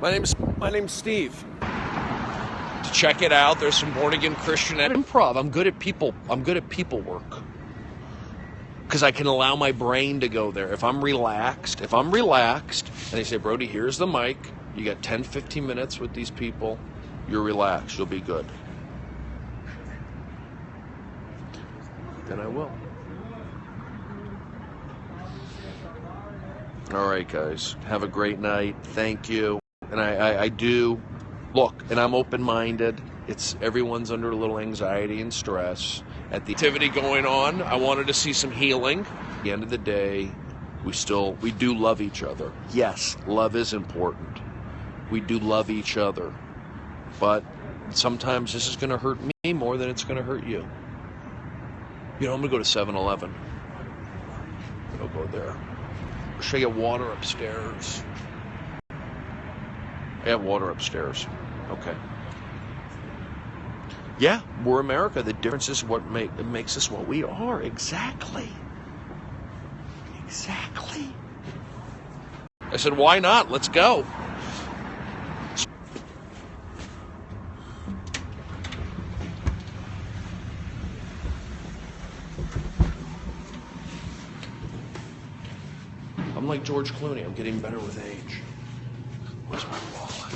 My name's Steve. To check it out, there's some born again Christian at improv. I'm good at people work. Because I can allow my brain to go there. If I'm relaxed, and they say, Brody, here's the mic. You got 10, 15 minutes with these people. You're relaxed. You'll be good. Then I will. All right, guys. Have a great night. Thank you. And I do look, and I'm open-minded. Everyone's under a little anxiety and stress at the activity going on. I wanted to see some healing. At the end of the day, we do love each other. Yes, love is important. We do love each other. But sometimes this is going to hurt me more than it's going to hurt you. You know, I'm going to go to 7-Eleven. I'll go there. Should I get water upstairs? I have water upstairs. Okay. Yeah, we're America. The difference is what makes us what we are. Exactly. Exactly. I said, why not? Let's go. I'm like George Clooney. I'm getting better with age. Where's my wallet?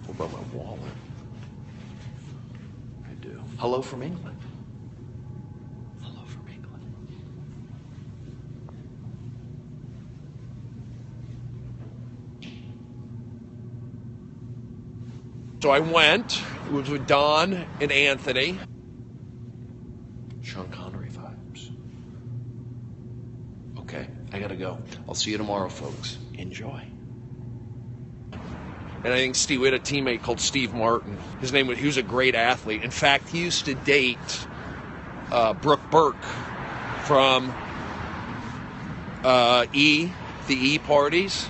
What about my wallet? I do. Hello from England. Hello from England. So I went. It was with Don and Anthony. Sean Connery vibes. Okay, I gotta go. I'll see you tomorrow, folks. Enjoy. And I think we had a teammate called Steve Martin. He was a great athlete. In fact, he used to date Brooke Burke from the E parties,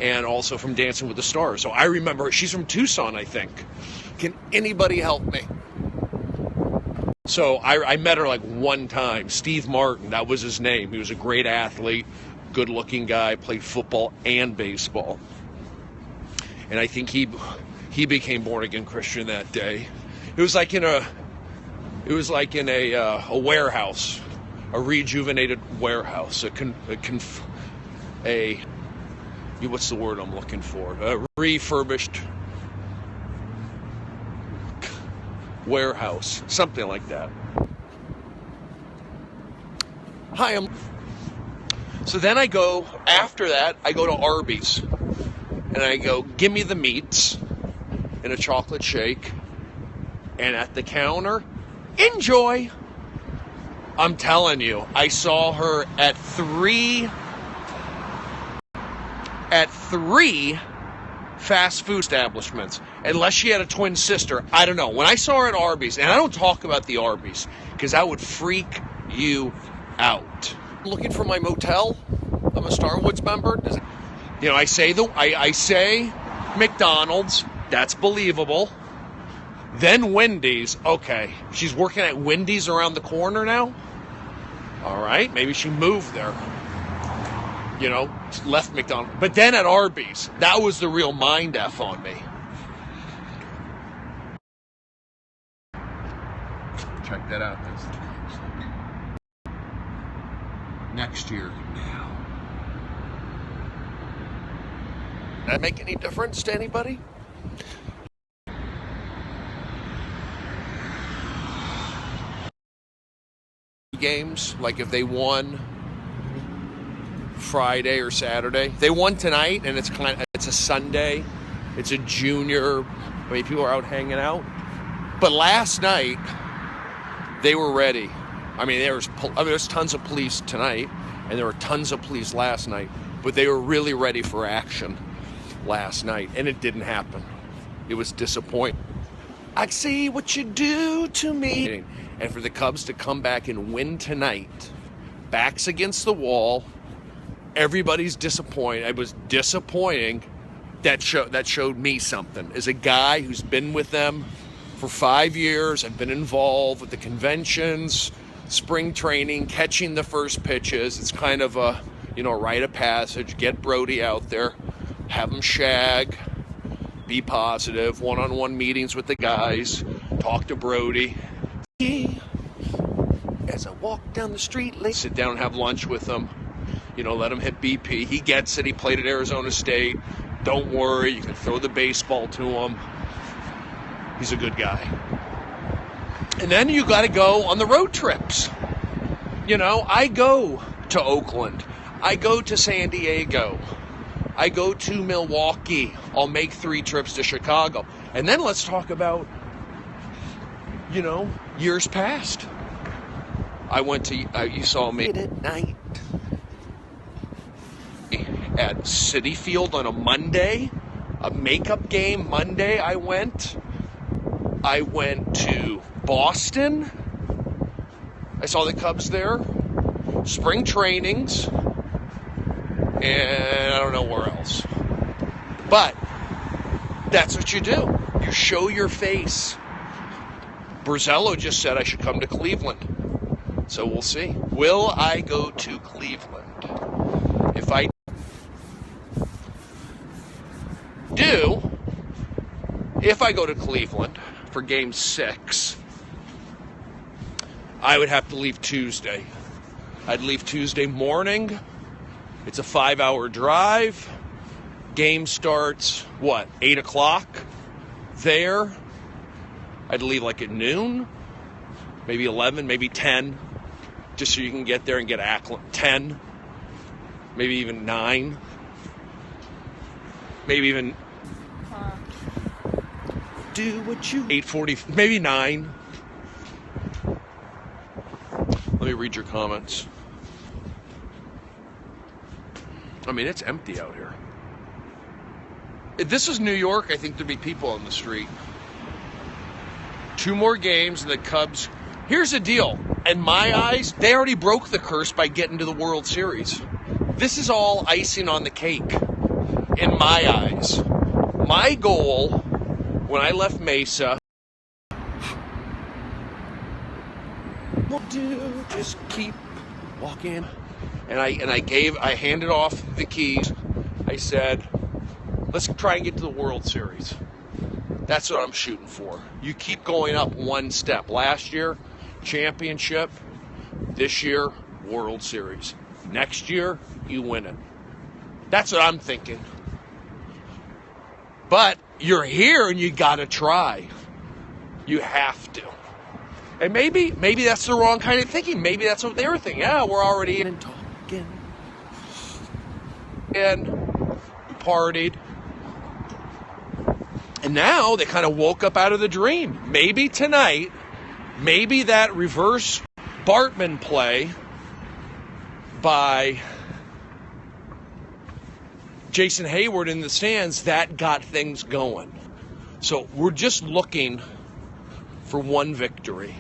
and also from Dancing with the Stars. So I remember her. She's from Tucson, I think. Can anybody help me? So I met her like one time. Steve Martin, that was his name. He was a great athlete, good-looking guy, played football and baseball. And I think he became born again Christian that day. It was like in a warehouse, a rejuvenated warehouse, what's the word I'm looking for? A refurbished warehouse, something like that. So then after that, I go to Arby's. And I go, give me the meats and a chocolate shake. And at the counter, enjoy. I'm telling you, I saw her at three fast food establishments. Unless she had a twin sister. I don't know. When I saw her at Arby's, and I don't talk about the Arby's, because that would freak you out. I'm looking for my motel. I'm a Star Woods member. You know, I say McDonald's, that's believable. Then Wendy's, okay. She's working at Wendy's around the corner now? All right, maybe she moved there. You know, left McDonald's. But then at Arby's, that was the real mind F on me. Check that out. Next year now. Does that make any difference to anybody? Games, like if they won Friday or Saturday. They won tonight, and it's a Sunday. It's a junior. I mean, people are out hanging out. But last night, they were ready. I mean, there's tons of police tonight, and there were tons of police last night. But they were really ready for action last night, and it didn't happen. It was disappointing. I see what you do to me. And for the Cubs to come back and win tonight, backs against the wall, everybody's disappointed. It was disappointing. That showed me something. As a guy who's been with them for 5 years, I've been involved with the conventions, spring training, catching the first pitches. It's kind of a rite of passage. Get Brody out there, have him shag, be positive, one-on-one meetings with the guys, talk to Brody. As I walk down the street, sit down and have lunch with him. You know, let him hit BP. He gets it. He played at Arizona State. Don't worry. You can throw the baseball to him. He's a good guy. And then you got to go on the road trips. You know, I go to Oakland. I go to San Diego. I go to Milwaukee. I'll make 3 trips to Chicago. And then let's talk about, you know, years past. I went to, you saw me at night at Citi Field on a Monday, a makeup game Monday. I went to Boston. I saw the Cubs there, spring trainings, and I don't know where else. But that's what you do. You show your face. Borzello just said I should come to Cleveland. So we'll see. Will I go to Cleveland? If I do, if I go to Cleveland for Game 6, I would have to leave Tuesday. I'd leave Tuesday morning. It's a 5-hour drive. Game starts, 8 o'clock there. I'd leave like at noon, maybe 11, maybe 10, just so you can get there and get 10, maybe even 9, maybe even do what you 8:40, maybe 9. Let me read your comments. I mean, it's empty out here. If this is New York, I think there'd be people on the street. 2 more games and the Cubs. Here's the deal. In my eyes, they already broke the curse by getting to the World Series. This is all icing on the cake. In my eyes. My goal when I left Mesa, just keep walking. And I handed off the keys. I said, let's try and get to the World Series. That's what I'm shooting for. You keep going up one step. Last year, championship. This year, World Series. Next year, you win it. That's what I'm thinking. But you're here and you gotta try. You have to. And maybe that's the wrong kind of thinking. Maybe that's what they were thinking. Yeah, we're already in and talking. And partied. And now they kind of woke up out of the dream. Maybe tonight, maybe that reverse Bartman play by Jason Hayward in the stands, that got things going. So we're just looking for one victory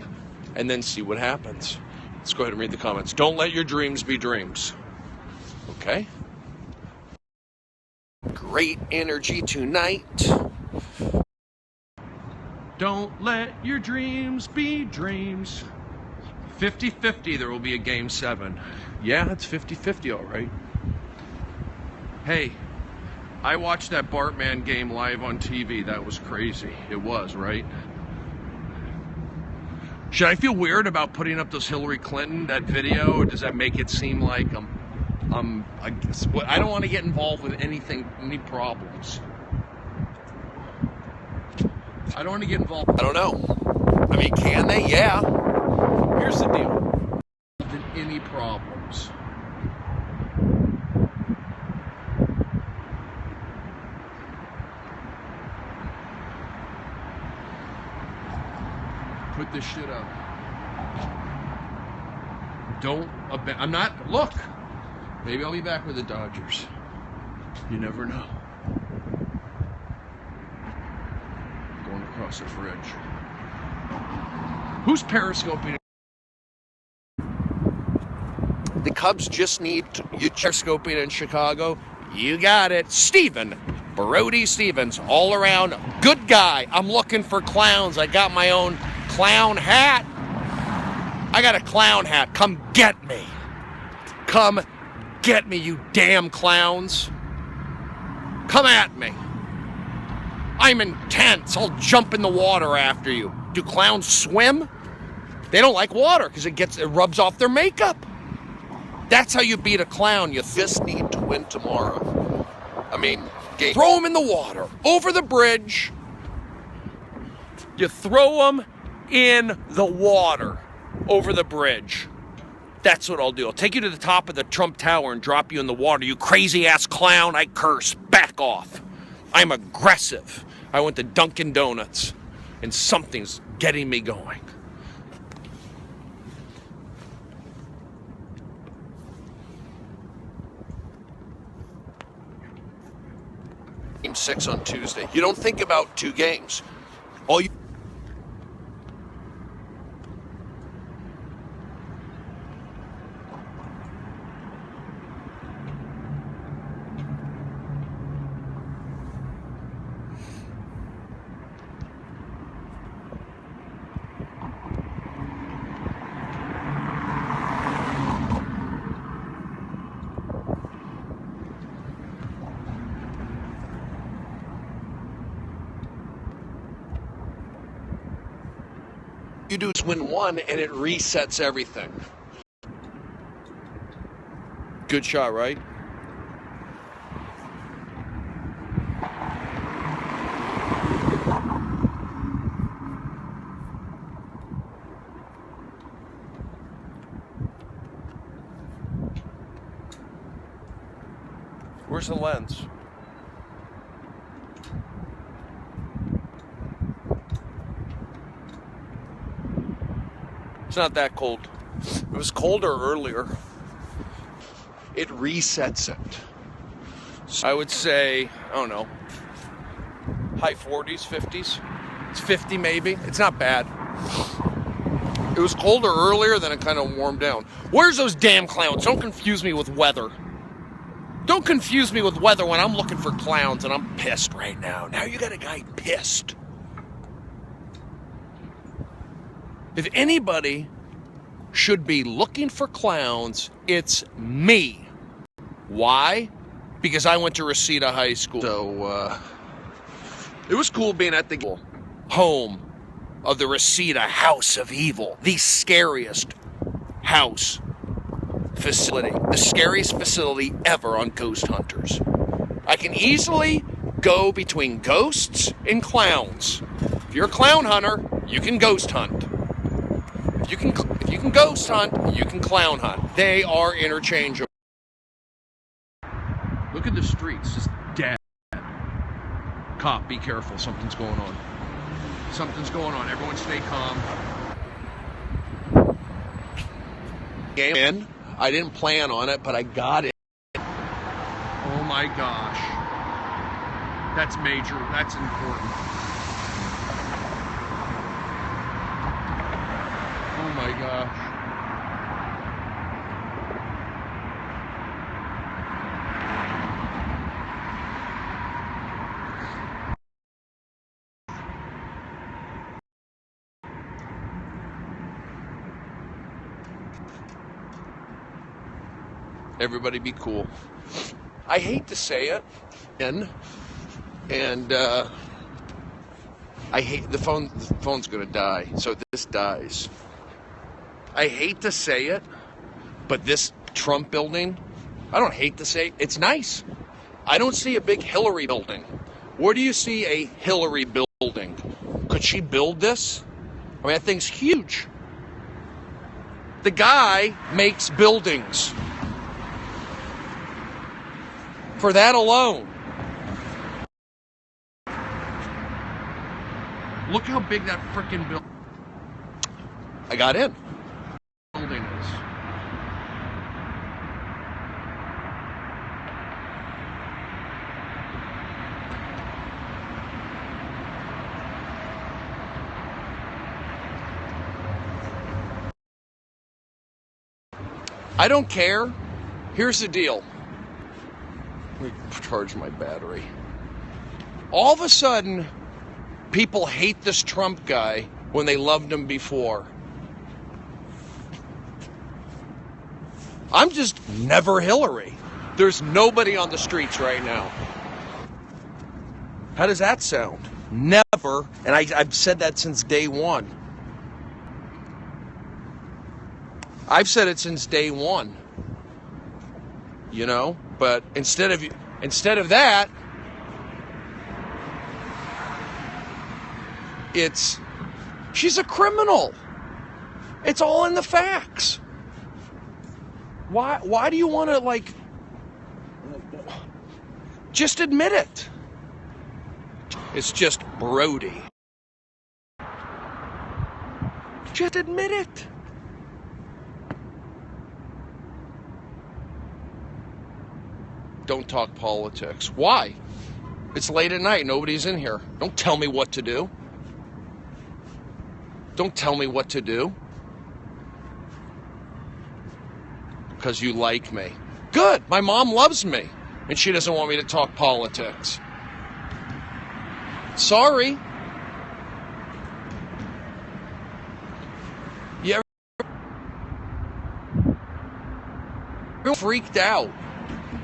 and then see what happens. Let's go ahead and read the comments. Don't let your dreams be dreams. Okay? Great energy tonight. Don't let your dreams be dreams. 50-50, there will be a Game 7. Yeah, it's 50-50, all right. Hey, I watched that Bartman game live on TV. That was crazy. It was, right? Should I feel weird about putting up those Hillary Clinton, that video, or does that make it seem like I don't want to get involved with anything, any problems. I don't want to get involved. I don't know. I mean, can they? Yeah. Here's the deal. Any problems. Put this shit up. I'm not, look. Maybe I'll be back with the Dodgers. You never know. Going across the fridge. Who's periscoping? The Cubs just need you periscoping in Chicago. You got it. Steven Brody Stevens, all around good guy. I'm looking for clowns. I got my own clown hat. I got a clown hat. Come get me. Come get me, you damn clowns. Come at me. I'm intense. I'll jump in the water after you. Do clowns swim? They don't like water because it rubs off their makeup. That's how you beat a clown. You just need to win tomorrow. I mean, throw them in the water, over the bridge. You throw them in the water, over the bridge. That's what I'll do. I'll take you to the top of the Trump Tower and drop you in the water. You crazy ass clown. I curse. Back off. I'm aggressive. I went to Dunkin' Donuts, and something's getting me going. Game 6 on Tuesday. You don't think about 2 games. All you do is win one, and it resets everything. Good shot, right? Where's the lens? It's not that cold. It was colder earlier. It resets it. So I would say, I don't know, high 40s, 50s. It's 50 maybe. It's not bad. It was colder earlier, then it kind of warmed down. Where's those damn clowns? Don't confuse me with weather. Don't confuse me with weather when I'm looking for clowns and I'm pissed right now. Now you got a guy pissed. If anybody should be looking for clowns, it's me. Why? Because I went to Reseda High School. So, it was cool being at the home of the Reseda House of Evil. The scariest house facility. The scariest facility ever on Ghost Hunters. I can easily go between ghosts and clowns. If you're a clown hunter, you can ghost hunt. If you can ghost hunt, you can clown hunt. They are interchangeable. Look at the streets, just dead. Cop, be careful, something's going on. Something's going on, everyone stay calm. Game in, I didn't plan on it, but I got it. Oh my gosh. That's major, that's important. Oh my gosh. Everybody be cool. I hate to say it, and I hate the phone's gonna die, so this dies. I hate to say it, but this Trump building, I don't hate to say it, it's nice. I don't see a big Hillary building. Where do you see a Hillary building? Could she build this? I mean, that thing's huge. The guy makes buildings. For that alone. Look how big that frickin' building. I got in. Building is. I don't care. Here's the deal. Let me charge my battery. All of a sudden, people hate this Trump guy when they loved him before. I'm just never Hillary. There's nobody on the streets right now. How does that sound? Never. And I've said that since day one. I've said it since day one. You know? But instead of that, she's a criminal. It's all in the facts. Why do you want to, just admit it? It's just Brody. Just admit it. Don't talk politics. Why? It's late at night. Nobody's in here. Don't tell me what to do. Don't tell me what to do. Because you like me. Good. My mom loves me. And she doesn't want me to talk politics. Sorry. You ever freaked out?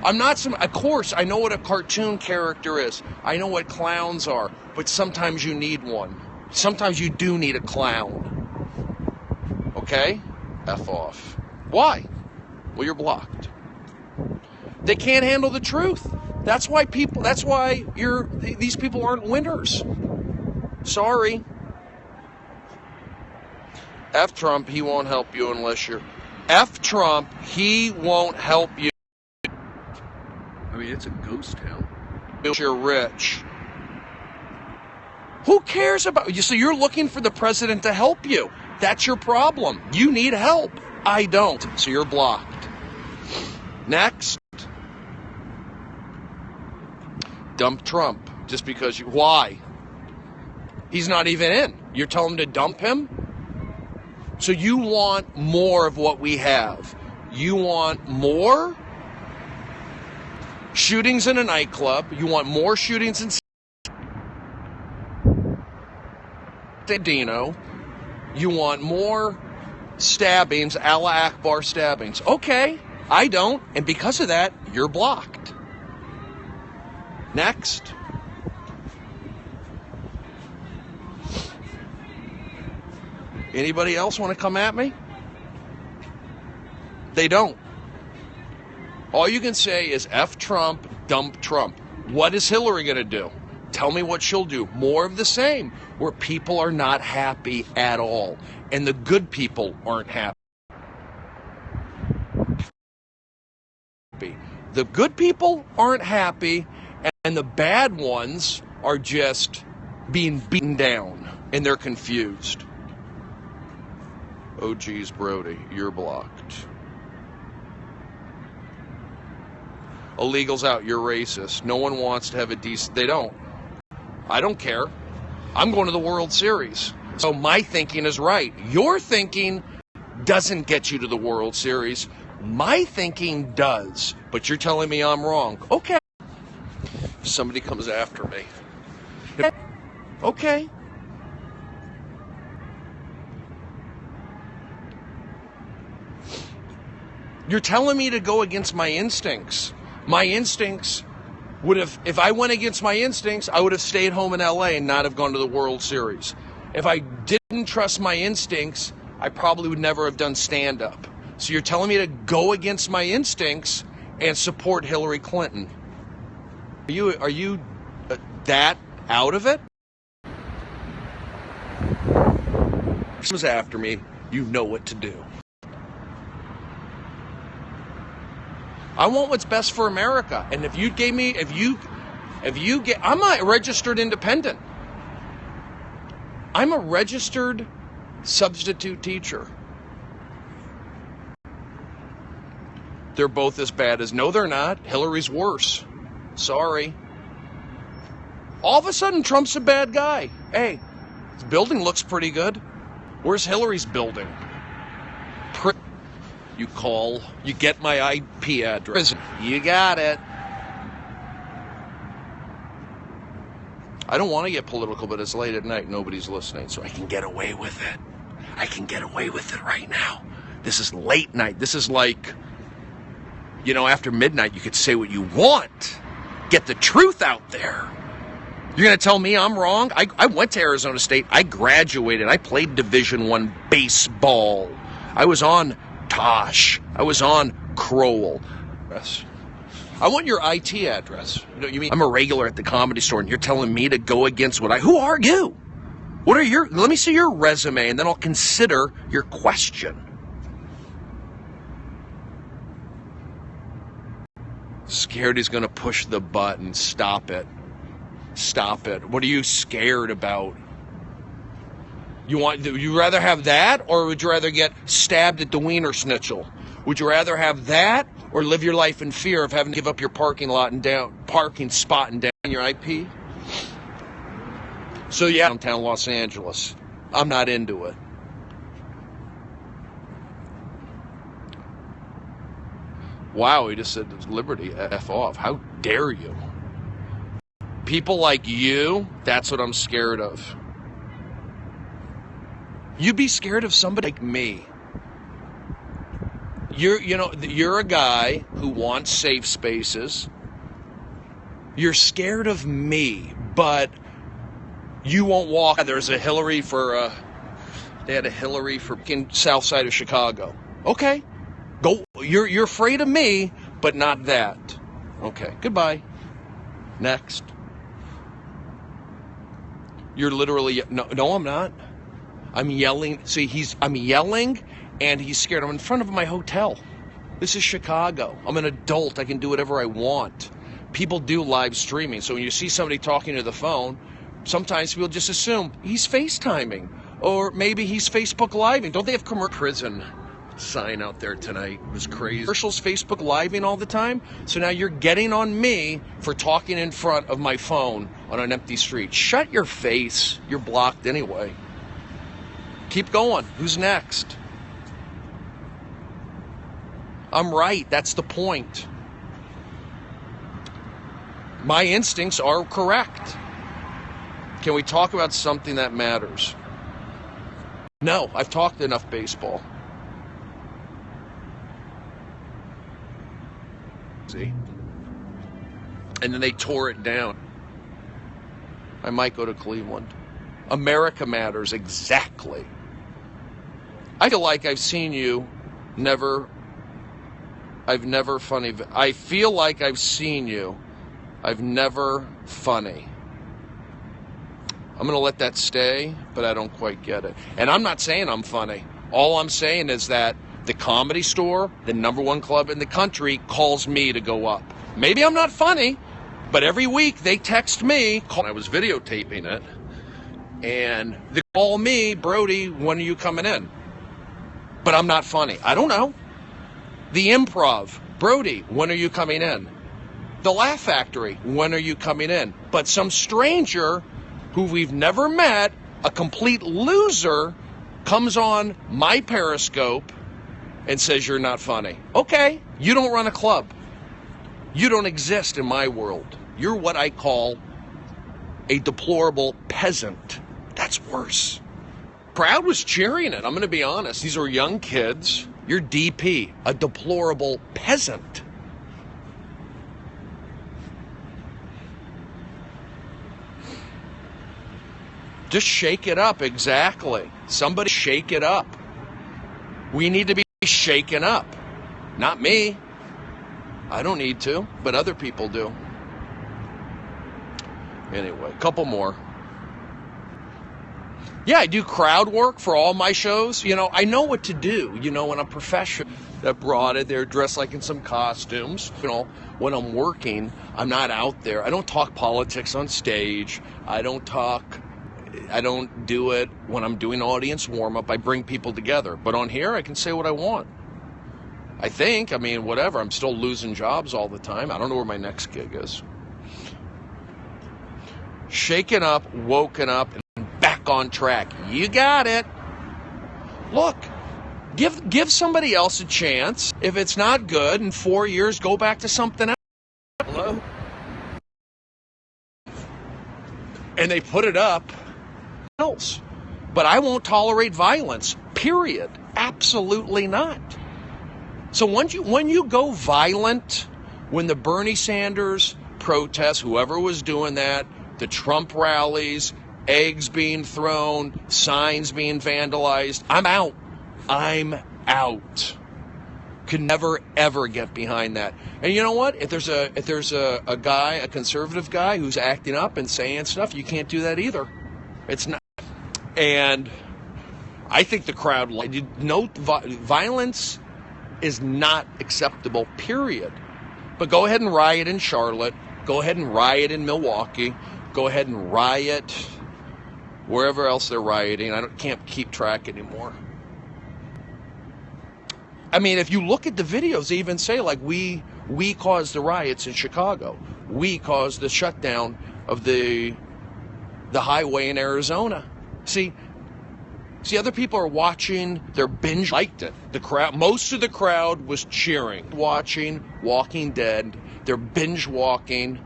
Of course, I know what a cartoon character is. I know what clowns are. But sometimes you need one. Sometimes you do need a clown. Okay? F off. Why? Well, you're blocked. They can't handle the truth. That's why these people aren't winners. Sorry. F Trump, he won't help you unless you're... F Trump, he won't help you. I mean, it's a ghost town. You're rich. Who cares about you? So you're looking for the president to help you. That's your problem. You need help. I don't. So you're blocked. Next. Dump Trump. Just because you... Why? He's not even in. You're telling him to dump him? So you want more of what we have. You want more shootings in a nightclub. You want more shootings in Dino. You want more stabbings, Allah Akbar stabbings. Okay, I don't. And because of that, you're blocked. Next. Anybody else want to come at me? They don't. All you can say is F Trump, dump Trump. What is Hillary going to do? Tell me what she'll do. More of the same, where people are not happy at all. And the good people aren't happy. The good people aren't happy, and the bad ones are just being beaten down, and they're confused. Oh, geez, Brody, you're blocked. Illegals out, you're racist. No one wants to have a decent... They don't. I don't care. I'm going to the World Series. So my thinking is right. Your thinking doesn't get you to the World Series. My thinking does. But you're telling me I'm wrong. Okay. Somebody comes after me. Okay. You're telling me to go against my instincts. My instincts would have, if I went against my instincts, I would have stayed home in LA and not have gone to the World Series. If I didn't trust my instincts, I probably would never have done stand-up. So you're telling me to go against my instincts and support Hillary Clinton. Are you that out of it? If someone's after me, you know what to do. I want what's best for America. And if you get, I'm a registered independent. I'm a registered substitute teacher. They're both as bad as... No, they're not. Hillary's worse. Sorry. All of a sudden, Trump's a bad guy. Hey, his building looks pretty good. Where's Hillary's building? You get my IP address. You got it. I don't want to get political, but it's late at night. Nobody's listening, so I can get away with it. I can get away with it right now. This is late night. This is like, after midnight, you could say what you want. Get the truth out there. You're going to tell me I'm wrong? I went to Arizona State. I graduated. I played Division I baseball. I was on Tosh. I was on Crowell. I want your IT address. You mean I'm a regular at the Comedy Store and you're telling me to go against who are you? Let me see your resume and then I'll consider your question. Scared he's going to push the button. Stop it. Stop it. What are you scared about? Would you rather have that, or would you rather get stabbed at the Wiener Schnitzel? Would you rather have that, or live your life in fear of having to give up your parking spot and down your IP? So yeah, downtown Los Angeles. I'm not into it. Wow, he just said Liberty, F off. How dare you? People like you, that's what I'm scared of. You'd be scared of somebody like me. You're a guy who wants safe spaces. You're scared of me, but you won't walk. There's a Hillary they had a Hillary for south side of Chicago. Okay. Go. You're afraid of me, but not that. Okay. Goodbye. Next. You're literally no, I'm not. I'm yelling. See, I'm yelling, and he's scared. I'm in front of my hotel. This is Chicago. I'm an adult. I can do whatever I want. People do live streaming, so when you see somebody talking to the phone, sometimes people just assume he's FaceTiming, or maybe he's Facebook Living. Don't they have prison sign out there tonight? It was crazy. Commercials Facebook Living all the time. So now you're getting on me for talking in front of my phone on an empty street. Shut your face. You're blocked anyway. Keep going. Who's next? I'm right. That's the point. My instincts are correct. Can we talk about something that matters? No, I've talked enough baseball. See? And then they tore it down. I might go to Cleveland. America matters, exactly. I feel like I've seen you funny. I feel like I've seen you. I've never funny. I'm going to let that stay, but I don't quite get it. And I'm not saying I'm funny. All I'm saying is that the Comedy Store, the #1 club in the country, calls me to go up. Maybe I'm not funny, but every week they text me. I was videotaping it, and they call me, Brody, when are you coming in? But I'm not funny. I don't know. The Improv, Brody, when are you coming in? The Laugh Factory, when are you coming in? But some stranger who we've never met, a complete loser, comes on my Periscope and says you're not funny. Okay, you don't run a club. You don't exist in my world. You're what I call a deplorable peasant. That's worse. Crowd was cheering it. I'm going to be honest. These are young kids. You're DP, a deplorable peasant. Just shake it up, exactly. Somebody shake it up. We need to be shaken up. Not me. I don't need to, but other people do. Anyway, a couple more. Yeah, I do crowd work for all my shows. I know what to do. When I'm professional, that brought it, they're dressed like in some costumes. When I'm working, I'm not out there. I don't talk politics on stage. I don't do it when I'm doing audience warm-up. I bring people together. But on here, I can say what I want. Whatever. I'm still losing jobs all the time. I don't know where my next gig is. Shaken up, woken up, and back on track. You got it. Look, give somebody else a chance. If it's not good, in 4 years, go back to something else. Hello? And they put it up else. But I won't tolerate violence, period. Absolutely not. So when you go violent, when the Bernie Sanders protest, whoever was doing that, the Trump rallies, eggs being thrown, signs being vandalized. I'm out. I'm out. Could never ever get behind that. And you know what? If there's a guy, a conservative guy who's acting up and saying stuff, you can't do that either. It's not. And I think the crowd, violence is not acceptable, period. But go ahead and riot in Charlotte. Go ahead and riot in Milwaukee. Go ahead and riot wherever else they're rioting. Can't keep track anymore. I mean, if you look at the videos, they even say, like, we caused the riots in Chicago. We caused the shutdown of the highway in Arizona. See, other people are watching. They're binge liked it. The crowd, most of the crowd was cheering, watching Walking Dead. They're binge walking.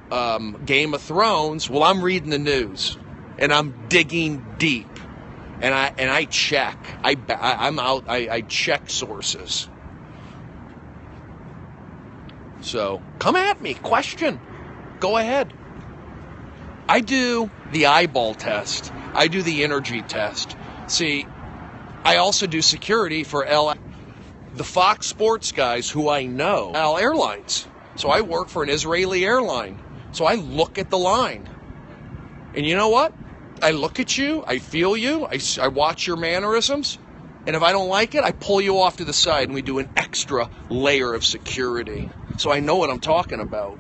Game of Thrones. Well, I'm reading the news, and I'm digging deep. And I check. I'm out. I check sources. So come at me. Question. Go ahead. I do the eyeball test. I do the energy test. See, I also do security for the Fox Sports guys who I know. Airlines. So I work for an Israeli airline. So I look at the line. And you know what? I look at you, I feel you, I watch your mannerisms, and if I don't like it, I pull you off to the side and we do an extra layer of security. So I know what I'm talking about.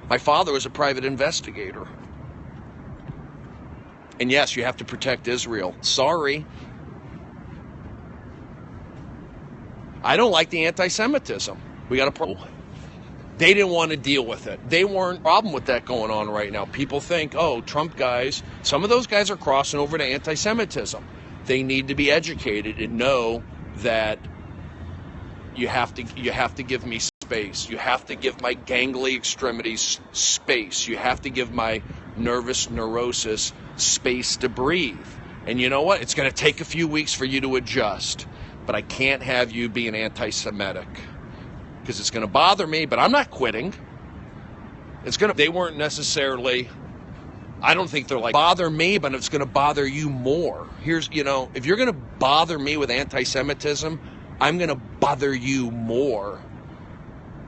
My father was a private investigator. And yes, you have to protect Israel. Sorry. I don't like the anti-Semitism. We got a problem. They didn't want to deal with it. They weren't a problem with that going on right now. People think, oh, Trump guys, some of those guys are crossing over to anti-Semitism. They need to be educated and know that you have to give me space. You have to give my gangly extremities space. You have to give my nervous neurosis space to breathe. And you know what? It's going to take a few weeks for you to adjust. But I can't have you being anti-Semitic. Because it's going to bother me, but I'm not quitting. They weren't necessarily, I don't think they're like, bother me, but it's going to bother you more. If you're going to bother me with anti-Semitism, I'm going to bother you more.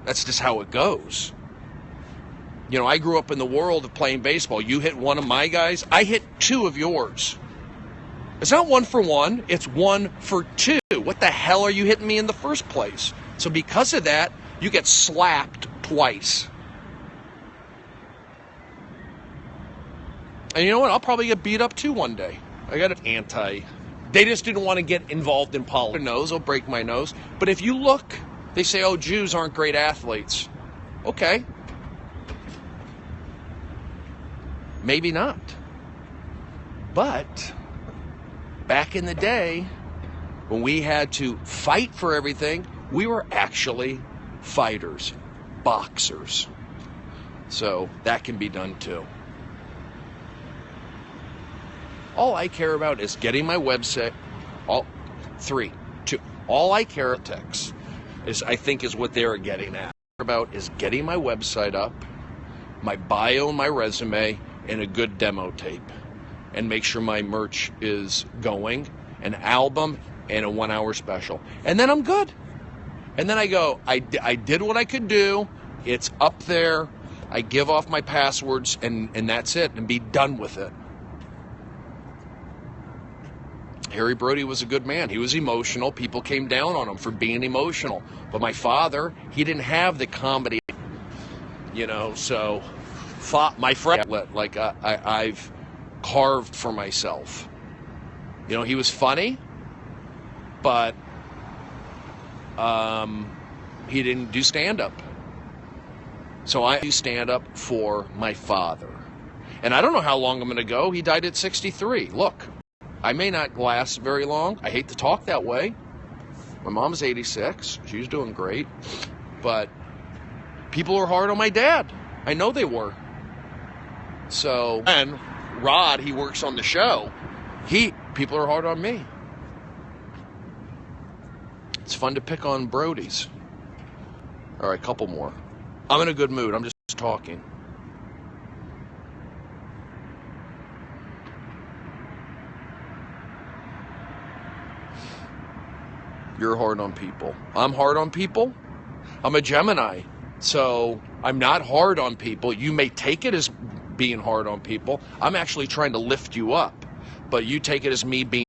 That's just how it goes. I grew up in the world of playing baseball. You hit one of my guys, I hit two of yours. It's not 1 for 1, it's 1 for 2. What the hell are you hitting me in the first place? So because of that, you get slapped twice. And you know what? I'll probably get beat up too one day. I got an They just didn't want to get involved in politics. I'll break my nose. But if you look, they say, oh, Jews aren't great athletes. Okay. Maybe not. But back in the day, when we had to fight for everything, we were actually fighters, boxers. So that can be done too. All I care about is getting my website. All I care about is what they're getting at. About is getting my website up, my bio, my resume, and a good demo tape, and make sure my merch is going, an album, and a 1-hour special, and then I'm good. And then I go, I did what I could do. It's up there. I give off my passwords, and that's it, and be done with it. Harry Brody was a good man. He was emotional. People came down on him for being emotional. But my father, he didn't have the comedy, so my friend, like I've carved for myself. He was funny, but he didn't do stand-up. So I do stand-up for my father. And I don't know how long I'm going to go. He died at 63. Look, I may not last very long. I hate to talk that way. My mom's 86. She's doing great. But people are hard on my dad. I know they were. So, and Rod, he works on the show. People are hard on me. It's fun to pick on Brodies. All right, couple more. I'm in a good mood. I'm just talking. You're hard on people. I'm hard on people. I'm a Gemini, so I'm not hard on people. You may take it as being hard on people. I'm actually trying to lift you up, but you take it as me being...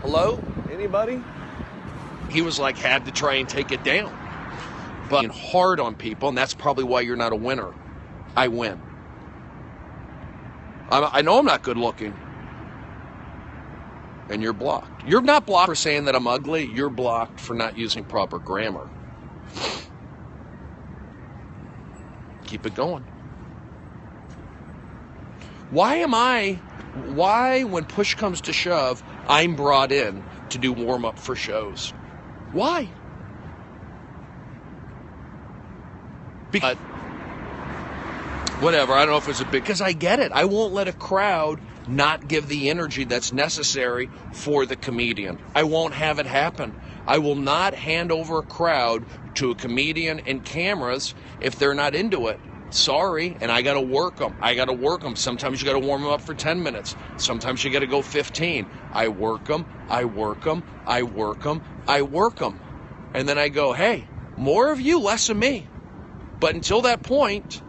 Hello? Anybody? He was like, had to try and take it down. But being hard on people, and that's probably why you're not a winner. I win. I know I'm not good looking. And you're blocked. You're not blocked for saying that I'm ugly. You're blocked for not using proper grammar. Keep it going. Why, when push comes to shove, I'm brought in to do warm-up for shows? Why? Because, whatever, I don't know if it's because I get it. I won't let a crowd not give the energy that's necessary for the comedian. I won't have it happen. I will not hand over a crowd to a comedian and cameras if they're not into it. Sorry, and I got to work them. Sometimes you got to warm them up for 10 minutes. Sometimes you got to go 15. I work them. And then I go, hey, more of you, less of me. But until that point,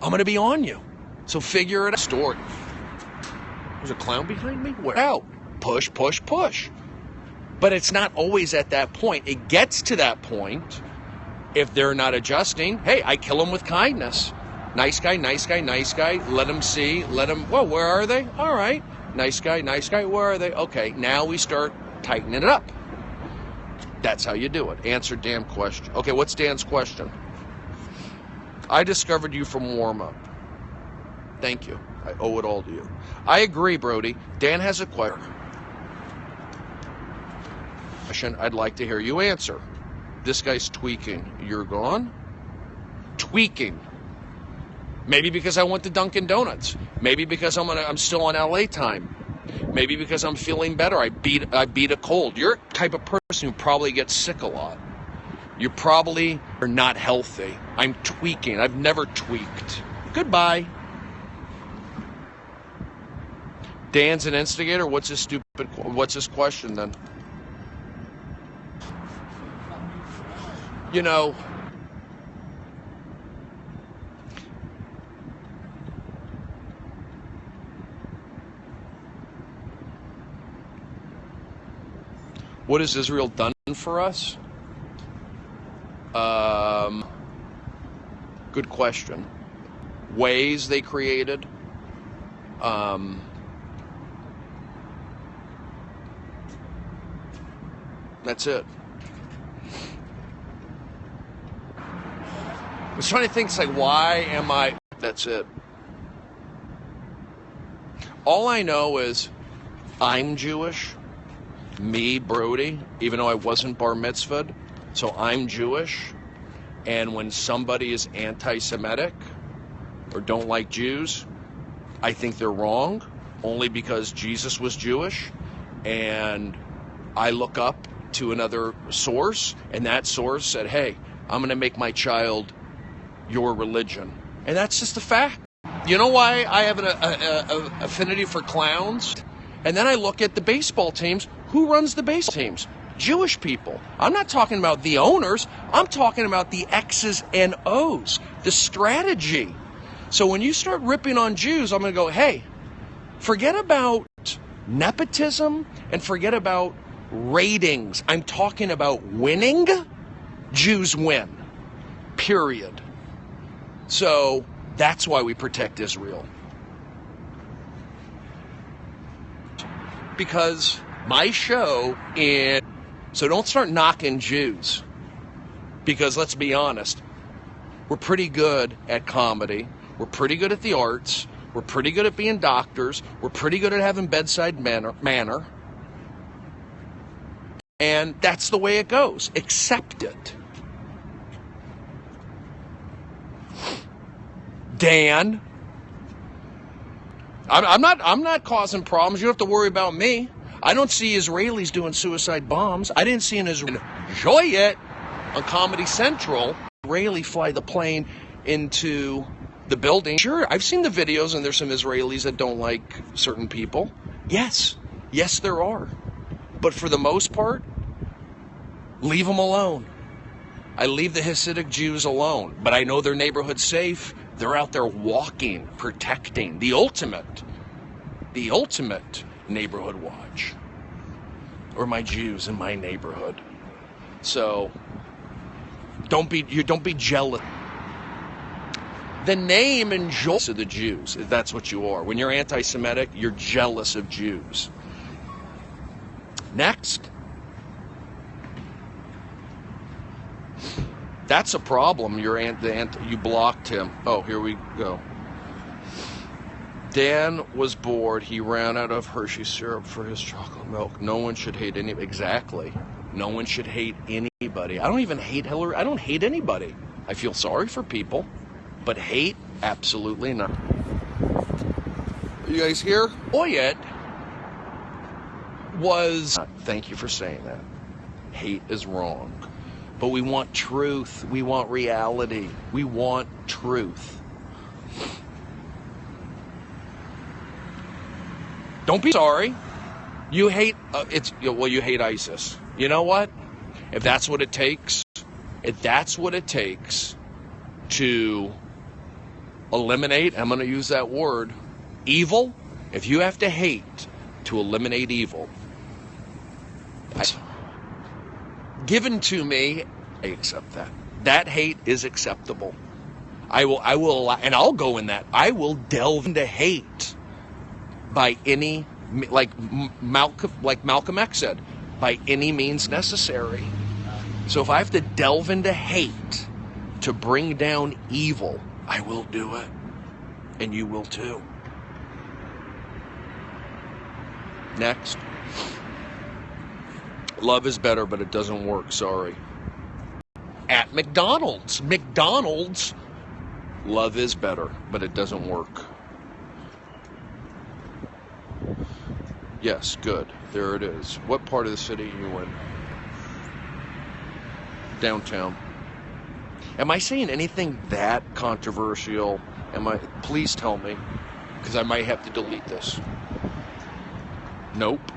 I'm going to be on you. So figure it out. Story. There's a clown behind me? Where? Out. Push. But it's not always at that point. It gets to that point. If they're not adjusting, hey, I kill them with kindness. Nice guy. Let them see. Well, where are they? All right. Nice guy. Where are they? Okay, now we start tightening it up. That's how you do it. Answer damn question. Okay, what's Dan's question? I discovered you from warm-up. Thank you. I owe it all to you. I agree, Brody. Dan has a question I'd like to hear you answer. This guy's tweaking. You're gone? Tweaking. Maybe because I went to Dunkin' Donuts. Maybe because I'm still on LA time. Maybe because I'm feeling better. I beat a cold. You're a type of person who probably gets sick a lot. You probably are not healthy. I'm tweaking. I've never tweaked. Goodbye. Dan's an instigator. What's his question then? You know, what has Israel done for us? Good question. Ways they created. That's it. I was trying to think, it's like, why am I... That's it. All I know is I'm Jewish. Me, Brody, even though I wasn't bar mitzvahed. So I'm Jewish. And when somebody is anti-Semitic or don't like Jews, I think they're wrong, only because Jesus was Jewish. And I look up to another source, and that source said, hey, I'm going to make my child your religion. And that's just a fact. You know why I have an affinity for clowns? And then I look at the baseball teams. Who runs the baseball teams? Jewish people. I'm not talking about the owners. I'm talking about the X's and O's, the strategy. So when you start ripping on Jews, I'm going to go, hey, forget about nepotism and forget about ratings. I'm talking about winning. Jews win. Period. So that's why we protect Israel. Because my show is... So don't start knocking Jews. Because let's be honest, we're pretty good at comedy. We're pretty good at the arts. We're pretty good at being doctors. We're pretty good at having bedside manner. And that's the way it goes. Accept it. Dan, I'm not causing problems. You don't have to worry about me. I don't see Israelis doing suicide bombs. I didn't see an Israeli enjoy it on Comedy Central. Israeli fly the plane into the building. Sure, I've seen the videos, and there's some Israelis that don't like certain people. Yes, there are. But for the most part, leave them alone. I leave the Hasidic Jews alone, but I know their neighborhood's safe. They're out there walking, protecting the ultimate neighborhood watch. Or my Jews in my neighborhood. So don't be jealous. The name and joy of the Jews, if that's what you are. When you're anti-Semitic, you're jealous of Jews. Next. That's a problem. You blocked him. Oh, here we go. Dan was bored. He ran out of Hershey syrup for his chocolate milk. No one should hate anybody. Exactly. No one should hate anybody. I don't even hate Hillary. I don't hate anybody. I feel sorry for people. But hate? Absolutely not. Are you guys here? Oyet was... Thank you for saying that. Hate is wrong. But we want truth. We want reality. We want truth. Don't be sorry. You hate you hate ISIS. You know what? If that's what it takes to eliminate, I'm going to use that word, evil, if you have to hate to eliminate evil, given to me, I accept that. That hate is acceptable. I will allow, and I'll go in that. I will delve into hate by any, like Malcolm X said, by any means necessary. So if I have to delve into hate to bring down evil, I will do it. And you will too. Next. Love is better, but it doesn't work. Sorry. At McDonald's. Love is better, but it doesn't work. Yes, good. There it is. What part of the city are you in? Downtown. Am I saying anything that controversial? Please tell me, because I might have to delete this. Nope.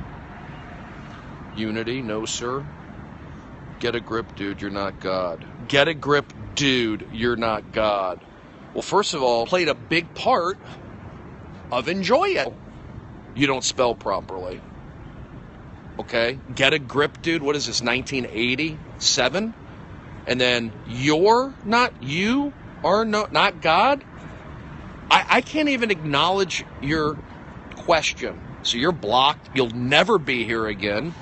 Unity, no sir. Get a grip, dude, you're not God. Get a grip, dude, you're not God. Well, first of all, played a big part of enjoy it. You don't spell properly. Okay? Get a grip, dude. What is this, 1987? And then you are not God? I can't even acknowledge your question. So you're blocked. You'll never be here again.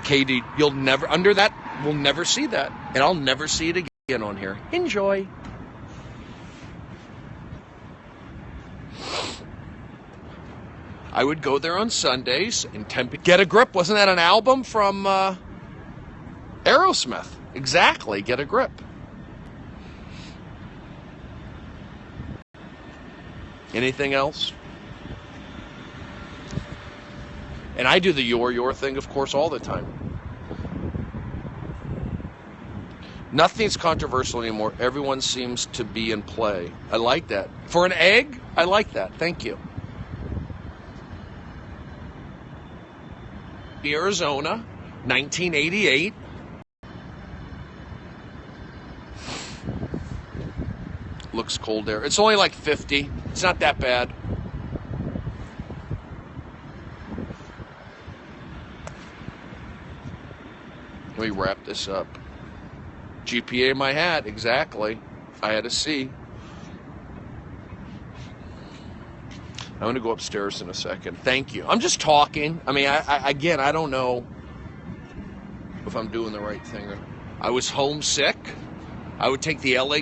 KD, you'll never, under that, we'll never see that. And I'll never see it again on here. Enjoy. I would go there on Sundays in Tempe. Get a Grip. Wasn't that an album from Aerosmith? Exactly. Get a Grip. Anything else? And I do the your thing, of course, all the time. Nothing's controversial anymore. Everyone seems to be in play. I like that. For an egg, I like that. Thank you. Arizona, 1988. Looks cold there. It's only like 50. It's not that bad. Let me wrap this up. GPA in my hat, exactly. I had a C. I'm going to go upstairs in a second. Thank you. I'm just talking. I mean, again, I don't know if I'm doing the right thing. I was homesick. I would take the LA...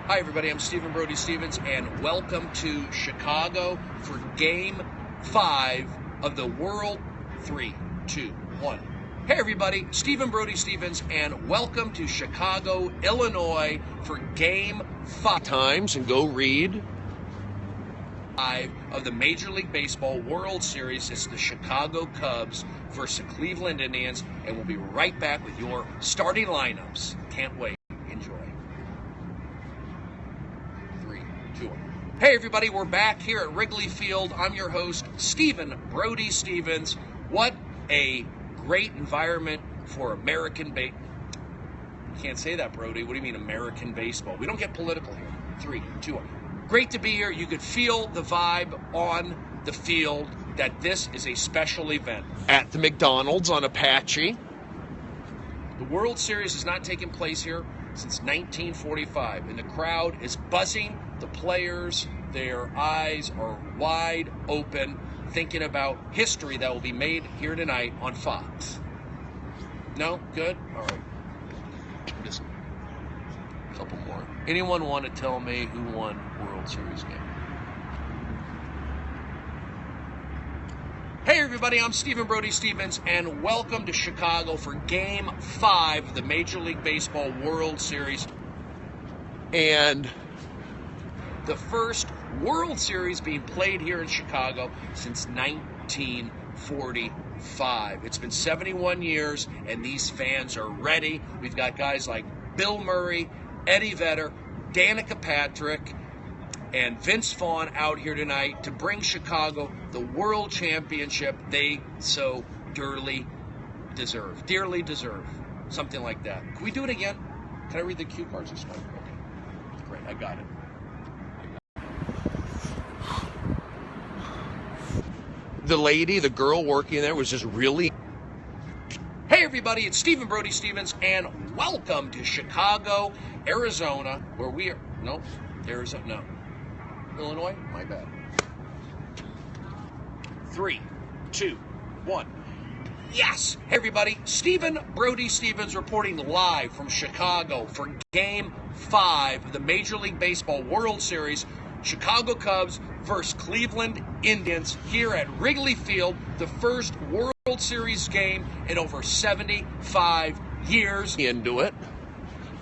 Hi everybody, I'm Steven Brody Stevens, and welcome to Chicago for Game 5 of the World 3, 2, 1. Hey everybody, Steven Brody Stevens, and welcome to Chicago, Illinois for Game 5 times, and go read 5 of the Major League Baseball World Series. It's the Chicago Cubs versus the Cleveland Indians, and we'll be right back with your starting lineups. Can't wait. Enjoy. 3, 2, 1. Hey everybody, we're back here at Wrigley Field. I'm your host, Steven Brody Stevens. What a great environment for American baseball. Can't say that, Brody. What do you mean American baseball? We don't get political here. 3, 2, 1. Great to be here. You could feel the vibe on the field that this is a special event. At the McDonald's on Apache. The World Series has not taken place here since 1945, and the crowd is buzzing. The players, their eyes are wide open, thinking about history that will be made here tonight on Fox. No? Good? All right. Just a couple more. Anyone want to tell me who won World Series game? Hey everybody, I'm Steven Brody Stevens, and welcome to Chicago for Game 5 of the Major League Baseball World Series. And the first World Series being played here in Chicago since 1945. It's been 71 years, and these fans are ready. We've got guys like Bill Murray, Eddie Vedder, Danica Patrick, and Vince Vaughn out here tonight to bring Chicago the World Championship they so dearly deserve. Something like that. Can we do it again? Can I read the cue cards this time? Okay. Great, I got it. The girl working there was just really... Hey everybody, it's Steven Brody Stevens, and welcome to Chicago, Arizona, where we are... No, Arizona, no. Illinois? My bad. 3, 2, 1. Yes! Hey everybody, Steven Brody Stevens reporting live from Chicago for Game 5 of the Major League Baseball World Series. Chicago Cubs versus Cleveland Indians here at Wrigley Field, the first World Series game in over 75 years. Into it.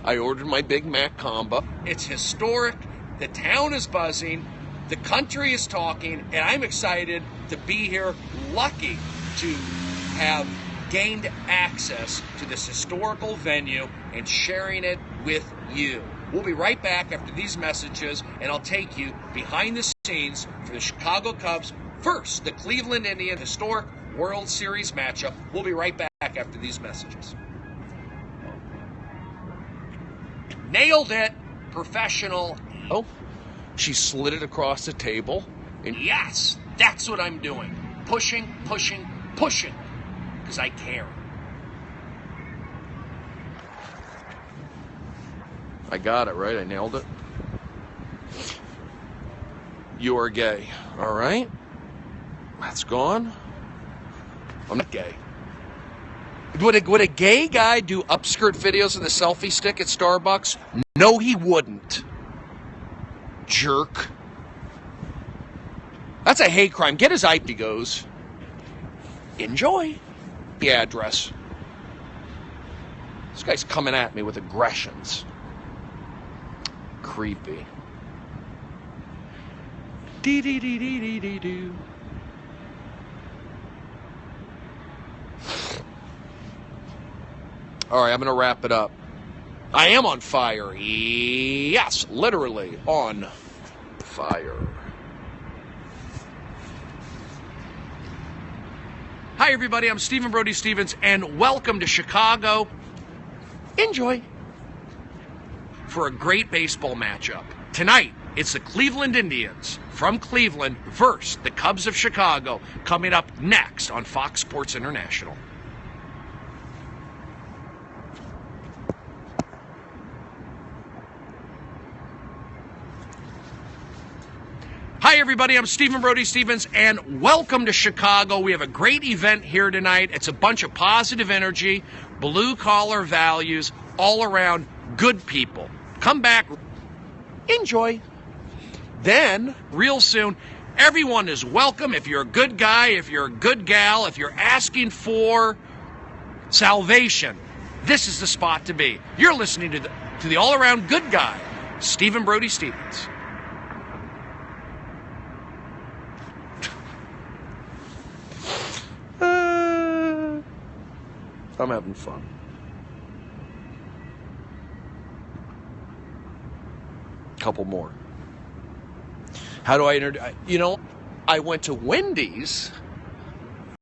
I ordered my Big Mac combo. It's historic. The town is buzzing. The country is talking, and I'm excited to be here, lucky to have gained access to this historical venue and sharing it with you. We'll be right back after these messages, and I'll take you behind the scenes for the Chicago Cubs versus the Cleveland Indians historic World Series matchup. We'll be right back after these messages. Nailed it. Professional. Oh, she slid it across the table. And yes, that's what I'm doing. Pushing, because I care. I got it, right? I nailed it. You are gay. All right. That's gone. I'm not gay. Would a gay guy do upskirt videos in the selfie stick at Starbucks? No, he wouldn't. Jerk. That's a hate crime. Get his IP goes. Enjoy. The address. This guy's coming at me with aggressions. Creepy. Dee-dee-dee-dee-dee-dee-doo. All right, I'm going to wrap it up. I am on fire. Yes, literally on fire. Hi, everybody. I'm Steven Brody Stevens, and welcome to Chicago. Enjoy. For a great baseball matchup. Tonight, it's the Cleveland Indians from Cleveland versus the Cubs of Chicago, coming up next on Fox Sports International. Hi, everybody. I'm Steven Brody Stevens, and welcome to Chicago. We have a great event here tonight. It's a bunch of positive energy, blue-collar values, all around good people. Come back, enjoy. Then, real soon, everyone is welcome. If you're a good guy, if you're a good gal, if you're asking for salvation. This is the spot to be. You're listening to the all-around good guy, Steven Brody Stevens. I'm having fun. Couple more. How do I I went to Wendy's.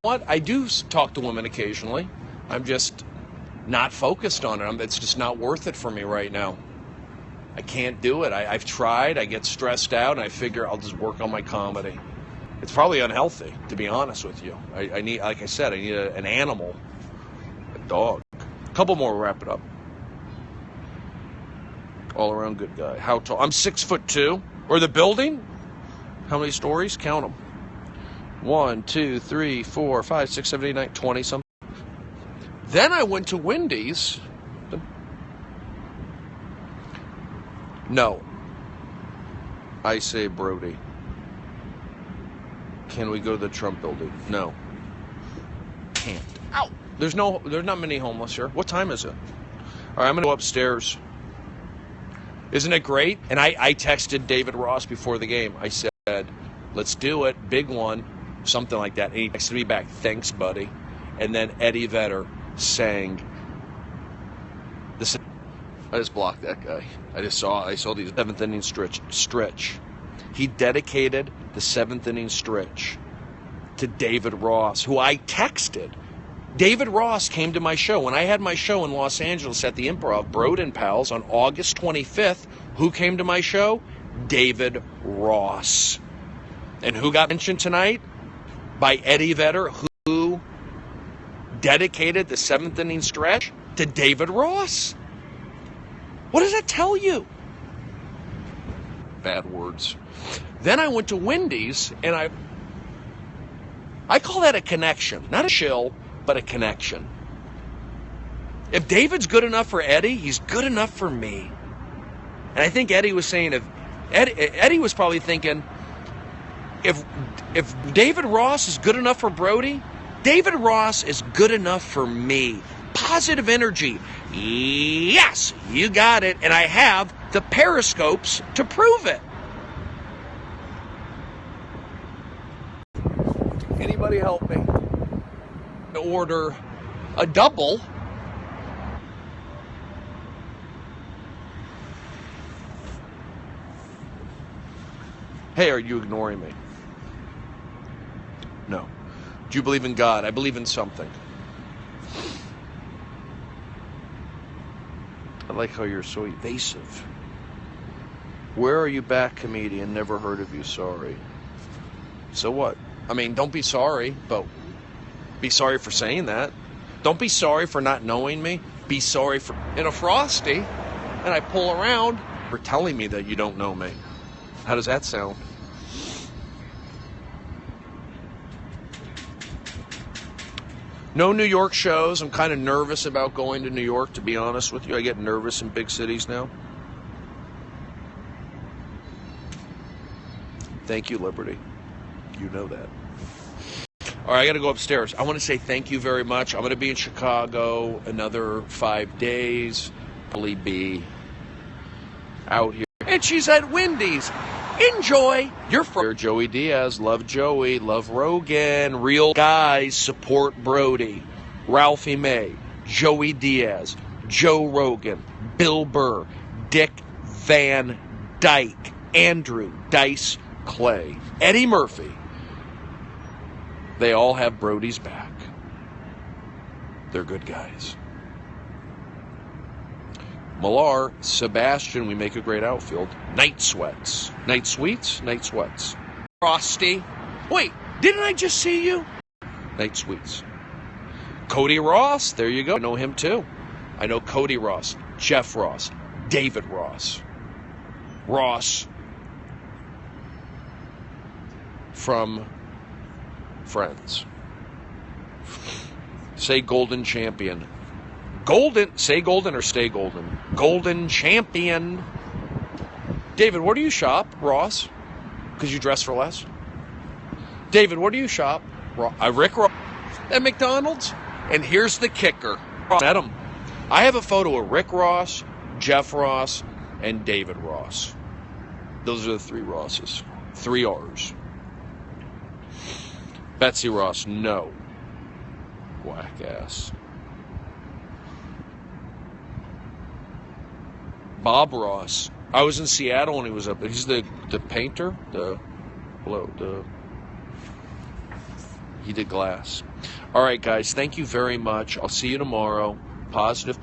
What? I do talk to women occasionally. I'm just not focused on it. It's just not worth it for me right now. I can't do it. I've tried. I get stressed out, and I figure I'll just work on my comedy. It's probably unhealthy, to be honest with you. I need, like I said, I need an animal, a dog. A couple more, we'll wrap it up. All around good guy. How tall? I'm 6'2". Or the building? How many stories? Count them. 1, 2, 3, 4, 5, 6, 7, 8, 9, 20 something. Then I went to Wendy's. No. I say Brody. Can we go to the Trump building? No. Can't. Ow! There's not many homeless here. What time is it? All right, I'm going to go upstairs. Isn't it great? And I texted David Ross before the game. I said, let's do it. Big one. Something like that. And he texted me back, thanks, buddy. And then Eddie Vedder sang this. I just blocked that guy. I saw the seventh inning stretch. He dedicated the seventh inning stretch to David Ross, who I texted. David Ross came to my show. When I had my show in Los Angeles at the Improv, Broden Pals, on August 25th, who came to my show? David Ross. And who got mentioned tonight? By Eddie Vedder, who dedicated the seventh inning stretch to David Ross. What does that tell you? Bad words. Then I went to Wendy's, and I call that a connection. Not a shill, but a connection. If David's good enough for Eddie, he's good enough for me. And I think Eddie was saying, Eddie was probably thinking, if David Ross is good enough for Brody, David Ross is good enough for me. Positive energy. Yes, you got it. And I have the periscopes to prove it. Anybody help me? Order a double. Hey, are you ignoring me? No. Do you believe in God? I believe in something. I like how you're so evasive. Where are you back, comedian? Never heard of you, sorry. So what? I mean, don't be sorry, but be sorry for saying that. Don't be sorry for not knowing me. Be sorry for in a Frosty, and I pull around for telling me that you don't know me. How does that sound? No New York shows. I'm kind of nervous about going to New York, to be honest with you. I get nervous in big cities now. Thank you, Liberty. You know that. All right, I got to go upstairs. I want to say thank you very much. I'm going to be in Chicago another 5 days. Probably be out here. And she's at Wendy's. Enjoy your friend. Joey Diaz. Love Joey. Love Rogan. Real guys support Brody. Ralphie May. Joey Diaz. Joe Rogan. Bill Burr. Dick Van Dyke. Andrew Dice Clay. Eddie Murphy. They all have Brody's back. They're good guys. Millar, Sebastian, we make a great outfield. Night sweats. Night sweets? Night sweats. Frosty. Wait, didn't I just see you? Night sweets. Cody Ross, there you go. I know him too. I know Cody Ross, Jeff Ross, David Ross. Ross from Friends. Say golden champion. Golden, say golden or stay golden. Golden champion. David, where do you shop, Ross? Because you dress for less. David, where do you shop? Rick Ross. At McDonald's? And here's the kicker. Met him. I have a photo of Rick Ross, Jeff Ross, and David Ross. Those are the 3 Rosses. 3 R's. Betsy Ross, no. Whack ass. Bob Ross. I was in Seattle when he was up. He's the painter. He did glass. All right, guys. Thank you very much. I'll see you tomorrow. Positive.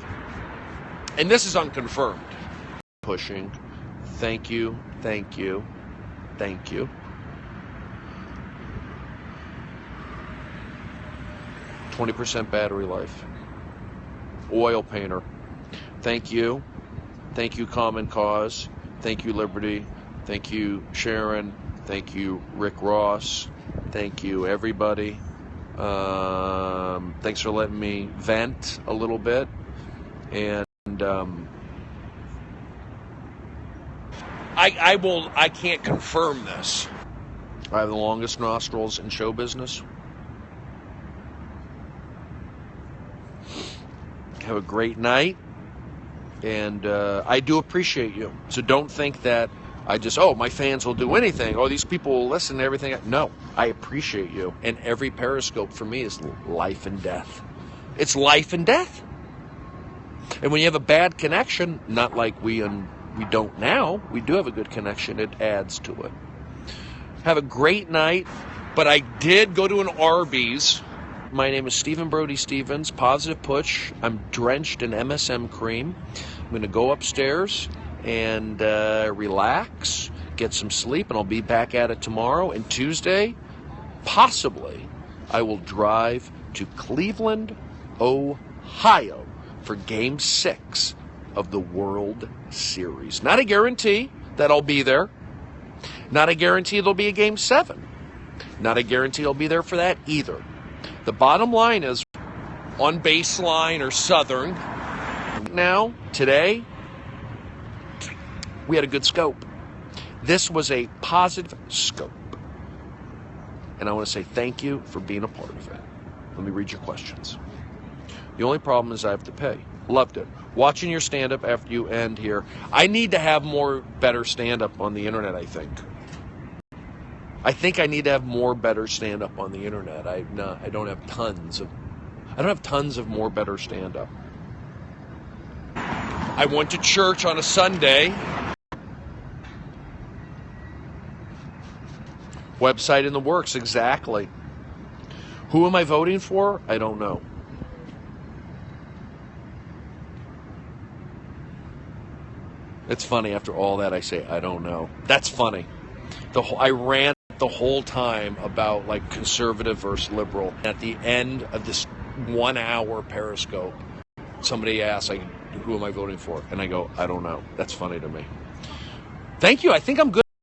And this is unconfirmed. Pushing. Thank you. Thank you. Thank you. 20% battery life. Oil painter. Thank you. Thank you, Common Cause. Thank you, Liberty. Thank you, Sharon. Thank you, Rick Ross. Thank you, everybody. Thanks for letting me vent a little bit. And I can't confirm this. I have the longest nostrils in show business. Have a great night, and I do appreciate you. So don't think that I just, my fans will do anything. These people will listen to everything. No, I appreciate you. And every Periscope for me is life and death. It's life and death. And when you have a bad connection, not like we don't now, we do have a good connection. It adds to it. Have a great night. But I did go to an Arby's. My name is Steven Brody Stevens, Positive Push. I'm drenched in MSM cream. I'm going to go upstairs and relax, get some sleep, and I'll be back at it tomorrow. And Tuesday, possibly, I will drive to Cleveland, Ohio for Game 6 of the World Series. Not a guarantee that I'll be there. Not a guarantee there'll be a Game 7. Not a guarantee I'll be there for that either. The bottom line is, on Baseline or Southern, now, today, we had a good scope. This was a positive scope. And I want to say thank you for being a part of it. Let me read your questions. The only problem is I have to pay. Loved it. Watching your stand-up after you end here. I need to have better stand-up on the internet, I think. I need to have better stand-up on the internet. I don't have tons of more better stand-up. I went to church on a Sunday. Website in the works, exactly. Who am I voting for? I don't know. It's funny, after all that I say, I don't know. That's funny. I ran the whole time about conservative versus liberal. At the end of this 1 hour Periscope, somebody asked, who am I voting for? And I go, I don't know. That's funny to me. Thank you. I think I'm good.